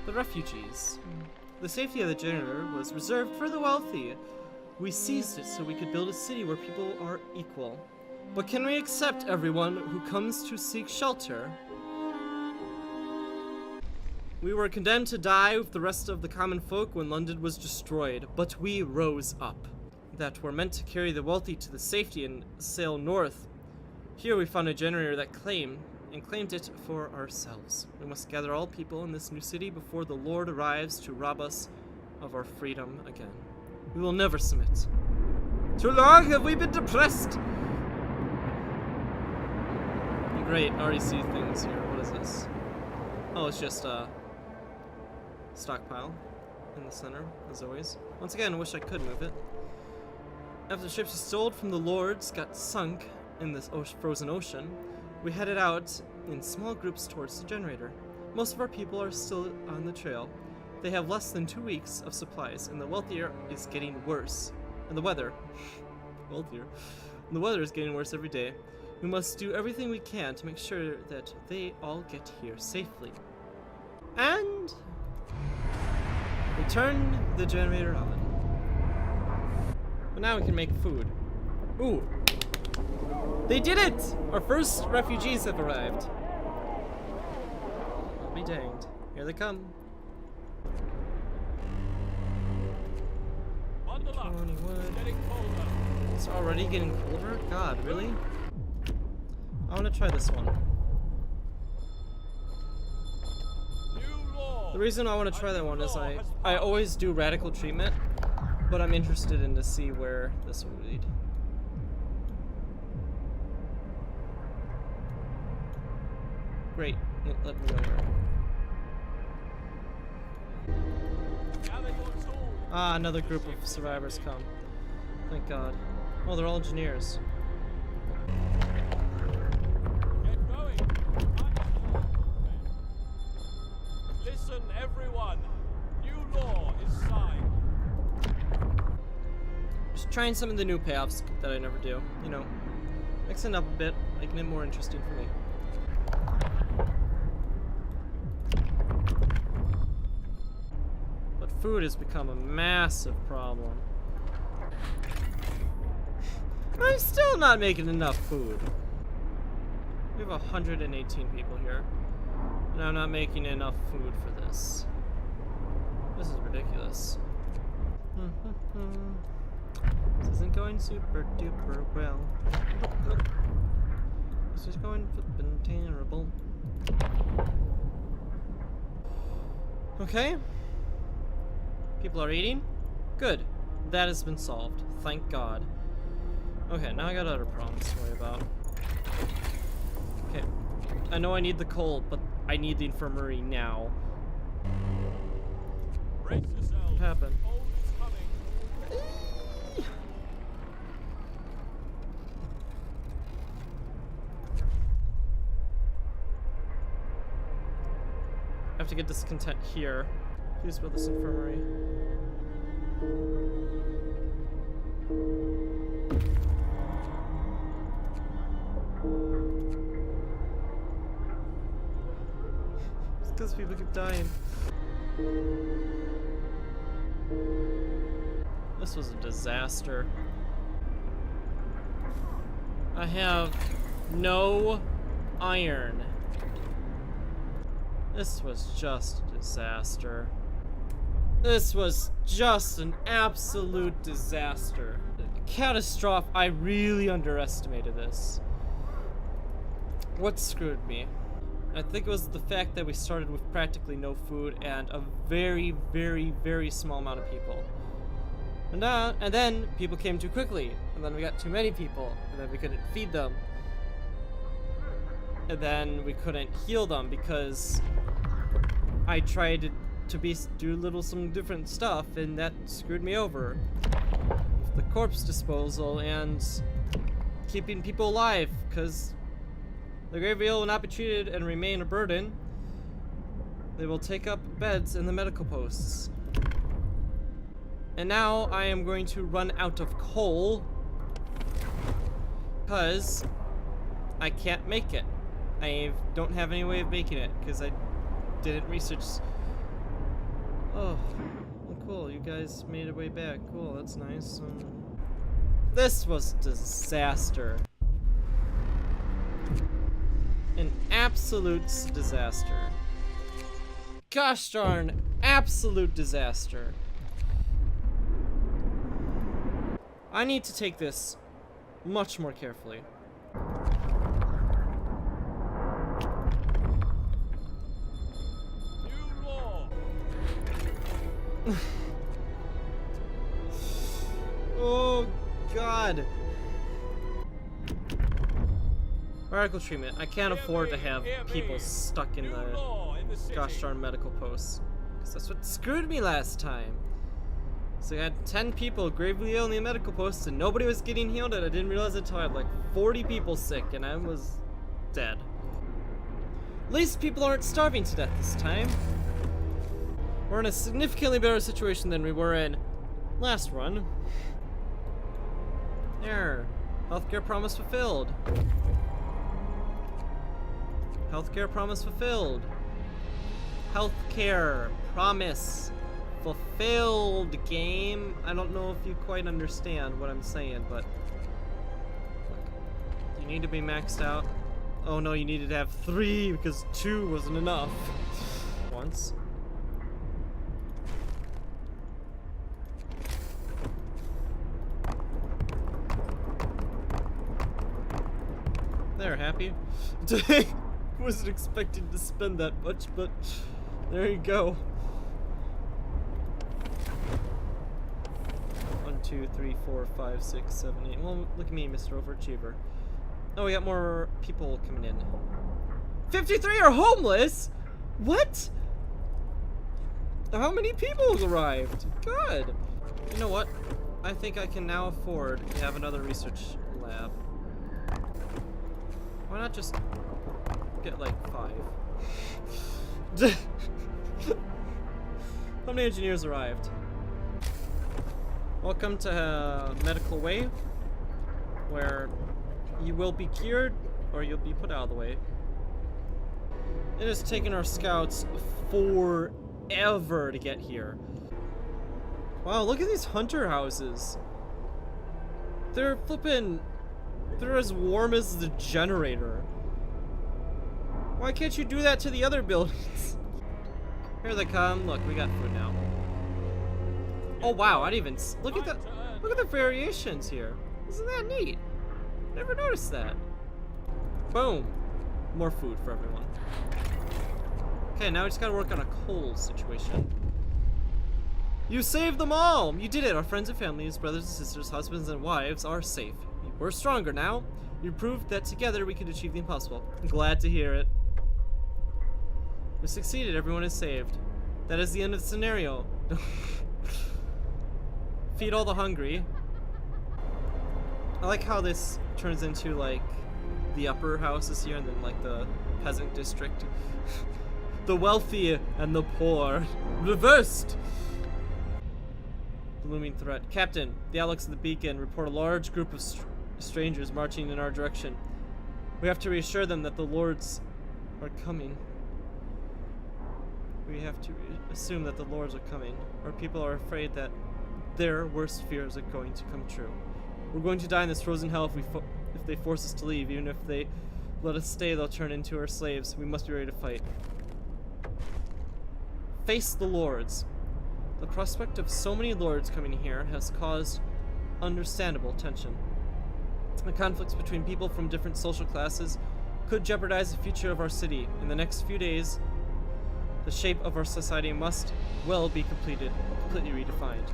The refugees. The safety of the generator was reserved for the wealthy. We seized it so we could build a city where people are equal. But can we accept everyone who comes to seek shelter? We were condemned to die with the rest of the common folk when London was destroyed, but we rose up. That were meant to carry the wealthy to the safety and sail north. Here we found a generator that claimed it for ourselves. We must gather all people in this new city before the Lord arrives to rob us of our freedom again. We will never submit. Too long have we been depressed! Great, already see things here. What is this? Oh, it's just a stockpile in the center, as always. Once again, I wish I could move it. After the ships we stole from the Lords got sunk in this frozen ocean, we headed out in small groups towards the generator. Most of our people are still on the trail. They have less than 2 weeks of supplies, and the wealthier is getting worse. And the weather, wealthier. And the weather is getting worse every day. We must do everything we can to make sure that they all get here safely. And we turned the generator on. But now we can make food. Ooh. They did it! Our first refugees have arrived. I'll be danged. Here they come. 20 wood. It's already getting colder? God, really? I want to try this one. The reason I want to try that one is I always do radical treatment, but I'm interested in to see where this will lead. Great. Let me know where. Ah, another group of survivors come. Thank God. Oh, they're all engineers. Listen, everyone. New law is signed. Just trying some of the new payoffs that I never do. You know, mixing it up a bit, making it more interesting for me. But food has become a massive problem. I'm still not making enough food. We have 118 people here. And I'm not making enough food for this. This is ridiculous. This isn't going super duper well. This is going flippin' terrible. Okay. People are eating. Good. That has been solved. Thank God. Okay, now I got other problems to worry about. Okay. I know I need the coal, but I need the infirmary now. Brace yourself. What happened? Cold is coming. I have to get discontent here. Please build this infirmary. It's because people keep dying. This was a disaster. I have no iron. This was just a disaster. This was just an absolute disaster. Catastrophe. I really underestimated this. What screwed me? I think it was the fact that we started with practically no food and a very, very, very small amount of people. And then people came too quickly, and then we got too many people, and then we couldn't feed them. And then we couldn't heal them because I tried to do some different stuff, and that screwed me over. With the corpse disposal and keeping people alive, because the gravely ill will not be treated and remain a burden. They will take up beds in the medical posts. And now I am going to run out of coal because I can't make it. I don't have any way of making it because I didn't research guys made your way back. Cool, that's nice. This was disaster. An absolute disaster. Gosh darn, absolute disaster. I need to take this much more carefully. New law. Oh God. Medical treatment. I can't afford to have people stuck in New the law in the city. gosh darn medical posts. Because that's what screwed me last time. So I had 10 people gravely ill in the medical posts and nobody was getting healed, and I didn't realize it until I had like 40 people sick and I was dead. At least people aren't starving to death this time. We're in a significantly better situation than we were in last run. There. Healthcare promise fulfilled. Healthcare promise fulfilled. Healthcare promise fulfilled, game. I don't know if you quite understand what I'm saying, but look, you need to be maxed out. Oh no, you needed to have 3 because 2 wasn't enough. Once. There, happy? Wasn't expecting to spend that much, but there you go. 1, 2, 3, 4, 5, 6, 7, 8. Well, look at me, Mr. Overachiever. Oh, we got more people coming in. 53 are homeless? What? How many people have arrived? Good. You know what? I think I can now afford to have another research lab. Why not just get like 5? How many engineers arrived? Welcome to Medical Way, where you will be cured or you'll be put out of the way. It has taken our scouts forever to get here. Wow, look at these hunter houses. They're flippin'. They're as warm as the generator. Why can't you do that to the other buildings? Here they come. Look, we got food now. Oh wow, I didn't even look at the variations here. Isn't that neat? Never noticed that. Boom. More food for everyone. Okay, now we just gotta work on a coal situation. You saved them all! You did it! Our friends and families, brothers and sisters, husbands and wives are safe. We're stronger now. You proved that together we could achieve the impossible. I'm glad to hear it. We succeeded. Everyone is saved. That is the end of the scenario. Feed all the hungry. I like how this turns into like the upper houses here and then like the peasant district. The wealthy and the poor. Reversed! The looming threat. Captain, the outlooks of the beacon report a large group of strangers marching in our direction. We have to reassure them that the lords are coming. We have to assume that the lords are coming. Our people are afraid that their worst fears are going to come true. We're going to die in this frozen hell if they force us to leave. Even if they let us stay, they'll turn into our slaves. We must be ready to fight. Face the lords. The prospect of so many lords coming here has caused understandable tension. The conflicts between people from different social classes could jeopardize the future of our city. In the next few days, the shape of our society must well be completely redefined.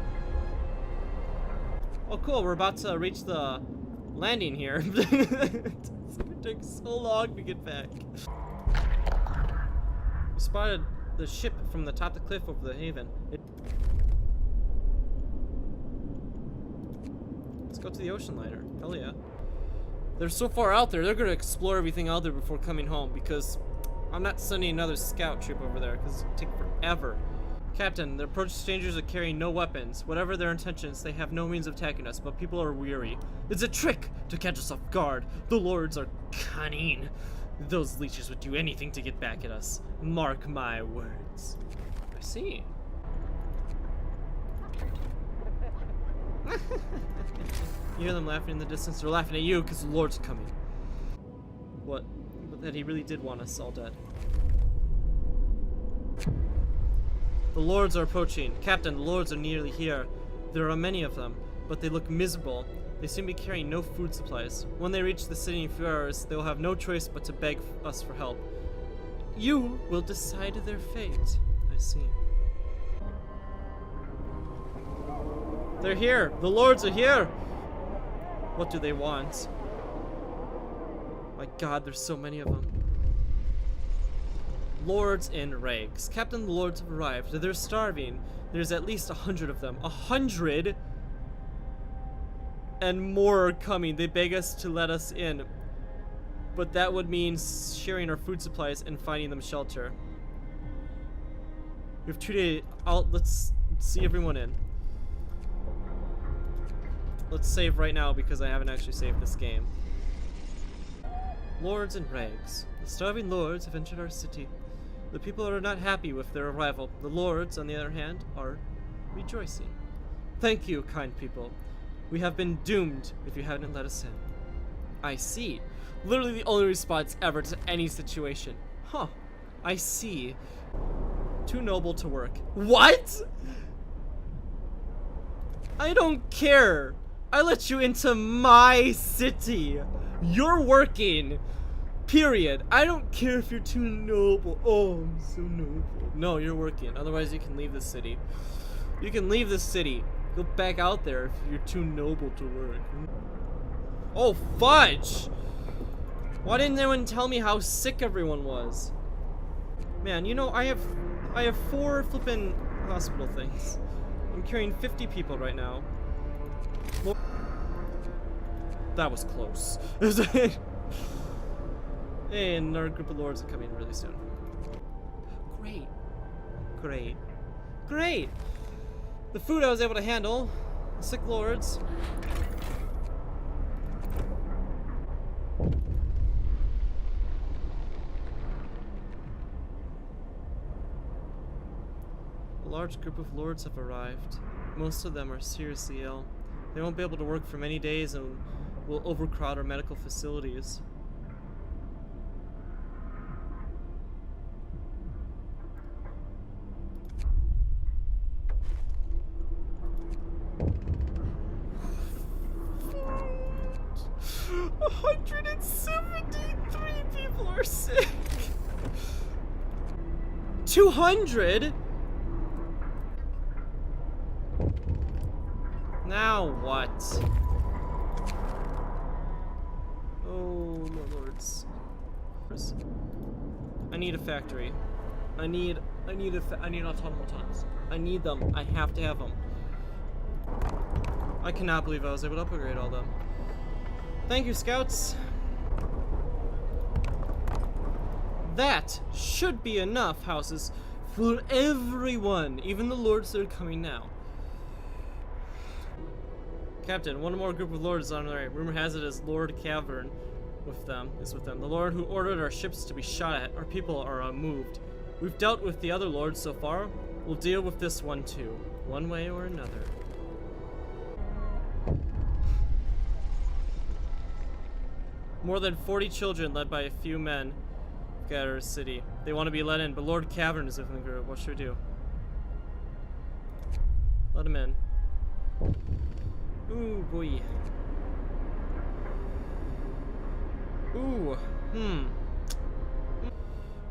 Oh cool, we're about to reach the landing here. It's gonna take so long to get back. We spotted the ship from the top of the cliff over the haven. Let's go to the ocean liner. Hell yeah. They're so far out there, they're gonna explore everything out there before coming home because I'm not sending another scout troop over there because it'll take forever. Captain, the approach strangers are carrying no weapons. Whatever their intentions, they have no means of attacking us, but people are weary. It's a trick to catch us off guard. The lords are cunning. Those leeches would do anything to get back at us. Mark my words. I see. You hear them laughing in the distance. They're laughing at you because the Lord's coming. What? But that he really did want us all dead. The Lords are approaching. Captain, the Lords are nearly here. There are many of them, but they look miserable. They seem to be carrying no food supplies. When they reach the city in a few hours, they will have no choice but to beg us for help. You will decide their fate. I see. They're here! The Lords are here! What do they want? My god, there's so many of them. Lords in rags. Captain, the Lords have arrived. They're starving. There's at least 100 of them. 100? And more are coming. They beg us to let us in. But that would mean sharing our food supplies and finding them shelter. We have 2 days. Let's see everyone in. Let's save right now because I haven't actually saved this game. Lords in rags. The starving Lords have entered our city. The people are not happy with their arrival. The Lords, on the other hand, are rejoicing. Thank you, kind people. We have been doomed if you hadn't let us in. I see. Literally the only response ever to any situation. Huh. I see. Too noble to work. What? I don't care. I let you into my city. You're working. Period. I don't care if you're too noble. Oh, I'm so noble. No, you're working. Otherwise, you can leave the city. You can leave the city. Go back out there if you're too noble to work. Oh, fudge! Why didn't anyone tell me how sick everyone was? Man, you know, I have 4 flippin' hospital things. I'm carrying 50 people right now. Well, that was close. And our group of Lords are coming really soon. Great. Great. Great! The food I was able to handle. The sick Lords. A large group of Lords have arrived. Most of them are seriously ill. They won't be able to work for many days and will overcrowd our medical facilities. People are sick. 200? Now what? Oh, my lords. I need a factory. I need automatons. I need them. I have to have them. I cannot believe I was able to upgrade all them. Thank you, scouts. That should be enough houses for everyone, even the Lords that are coming now. Captain, one more group of Lords is on their way. Rumor has it is Lord Cavern with them. The Lord who ordered our ships to be shot at. Our people are unmoved. We've dealt with the other Lords so far. We'll deal with this one too, one way or another. More than 40 children led by a few men gather a city. They want to be let in, but Lord Cavern is within the group. What should we do? Let him in. Ooh, boy. Ooh,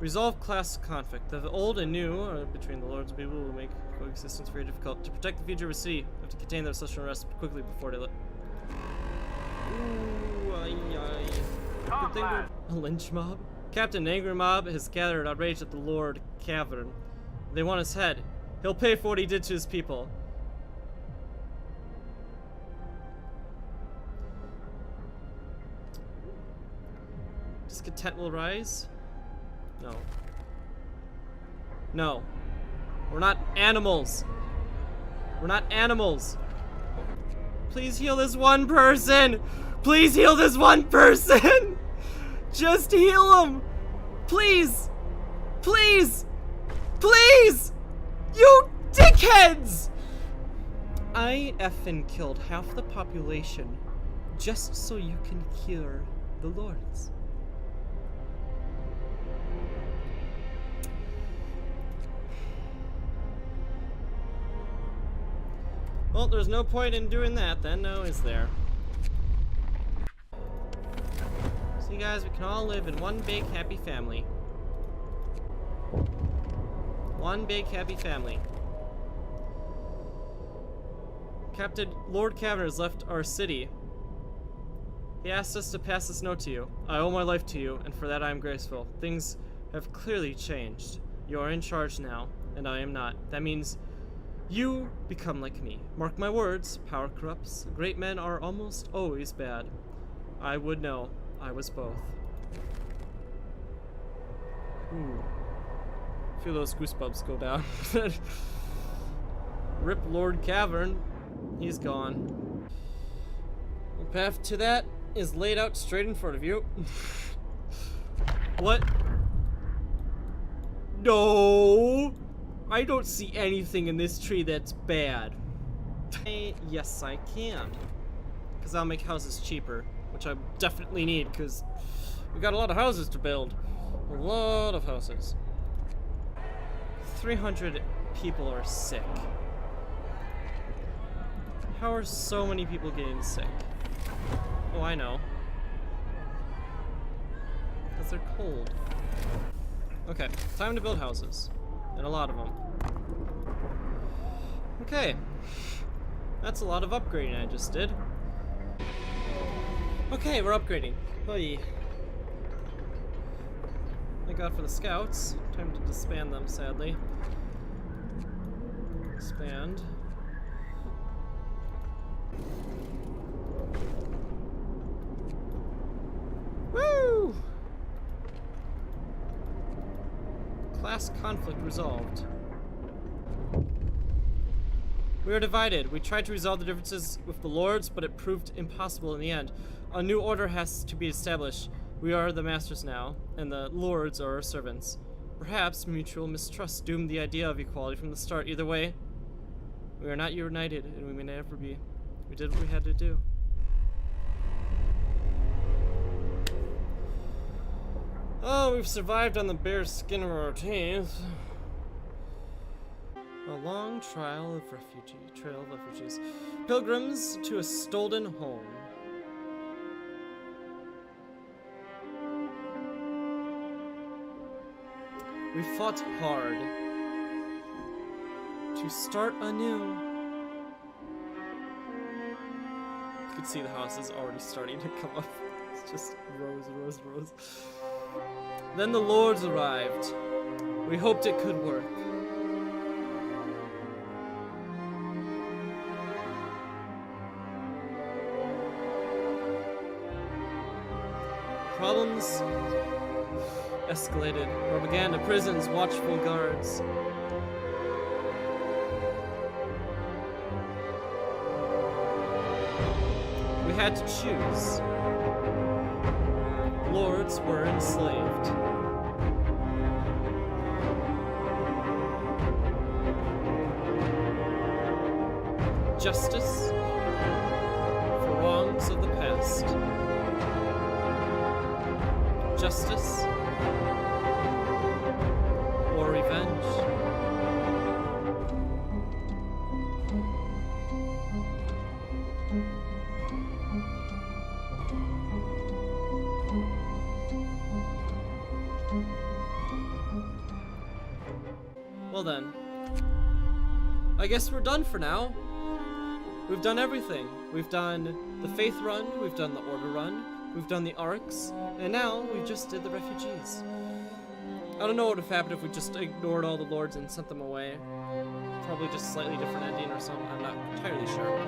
Resolve class conflict. The old and new between the Lords and people will make coexistence very difficult. To protect the future of a city, we have to contain their social unrest quickly before they let. Ooh, Good thing a lynch mob? Captain, an angry mob has gathered outraged at the Lord Cavern. They want his head. He'll pay for what he did to his people. Discontent will rise? No. No. We're not animals. We're not animals. Please heal this one person. Please heal this one person. Just heal him. Please. Please. Please. You dickheads. I effing killed half the population just so you can cure the lords. Well, there's no point in doing that then, now is there? See guys, we can all live in one big happy family. One big happy family. Captain Lord Cavanagh has left our city. He asked us to pass this note to you. I owe my life to you, and for that I am grateful. Things have clearly changed. You are in charge now, and I am not. That means you become like me. Mark my words, power corrupts. Great men are almost always bad. I would know. I was both. Ooh. Feel those goosebumps go down. Rip Lord Cavern. He's gone. The path to that is laid out straight in front of you. What? No! I don't see anything in this tree that's bad. Yes, I can. Because I'll make houses cheaper, which I definitely need, because we got a lot of houses to build. A lot of houses. 300 people are sick. How are so many people getting sick? Oh, I know. Because they're cold. Okay, time to build houses. And a lot of them. Okay. That's a lot of upgrading I just did. Okay, we're upgrading. Oy. Thank God for the scouts. Time to disband them, sadly. Expand. Woo! Class conflict resolved. We are divided. We tried to resolve the differences with the lords, but it proved impossible in the end. A new order has to be established. We are the masters now, and the lords are our servants. Perhaps mutual mistrust doomed the idea of equality from the start. Either way, we are not united, and we may never be. We did what we had to do. Oh, we've survived on the bare skin of our teeth. A long trail of refugees. Pilgrims to a stolen home. We fought hard to start anew. You can see the houses already starting to come up. It's just rows, rows, rows. Then the lords arrived. We hoped it could work. Problems escalated. Propaganda, prisons, watchful guards. We had to choose. Lords were enslaved. Justice for wrongs of the past. Justice or revenge. Well then, I guess we're done for now. We've done everything. We've done the Faith run, we've done the Order run, we've done the arcs, and now we just did the refugees. I don't know what would have happened if we just ignored all the lords and sent them away. Probably just a slightly different ending or something, I'm not entirely sure.